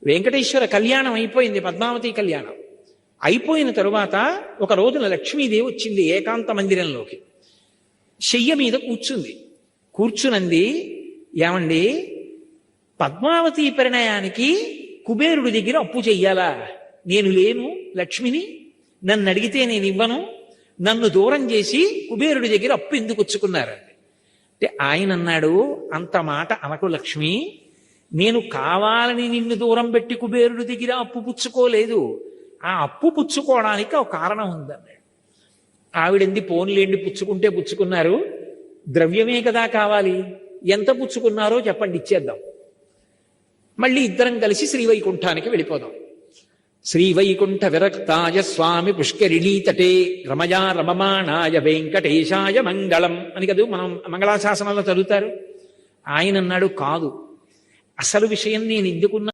వెంకటేశ్వర కళ్యాణం అయిపోయింది, పద్మావతి కళ్యాణం అయిపోయిన తరువాత ఒక రోజున లక్ష్మీదేవి వచ్చింది ఏకాంత మందిరంలోకి. శయ్య మీద కూర్చునంది, ఏమండి, పద్మావతి పరిణయానికి కుబేరుడి దగ్గర అప్పు చెయ్యాలా? నేను లేను లక్ష్మిని, నన్ను అడిగితే నేను ఇవ్వను, నన్ను దూరం చేసి కుబేరుడి దగ్గర అప్పు ఎందుకు వచ్చుకున్నారండి అంటే ఆయన అన్నాడు, అంత మాట అనకు లక్ష్మి, నేను కావాలని నిన్ను దూరం పెట్టి కుబేరుడి దగ్గర అప్పు పుచ్చుకోలేదు, ఆ అప్పు పుచ్చుకోవడానికి ఒక కారణం ఉందన్నాడు. ఆవిడంది, పోన్లేండి పుచ్చుకుంటే పుచ్చుకున్నారు, ద్రవ్యమే కదా కావాలి, ఎంత పుచ్చుకున్నారో చెప్పండి ఇచ్చేద్దాం, మళ్ళీ ఇద్దరం కలిసి శ్రీవైకుంఠానికి వెళ్ళిపోదాం. శ్రీవైకుంఠ విరక్తాయ స్వామి పుష్కరిణీ తటే రమయా రమమాణాయ వెంకటేశాయ మంగళం అని కదా మనం మంగళాశాసనాల్లో చదువుతారు. ఆయన అన్నాడు, కాదు, అసలు విషయం నేను ఎందుకున్నా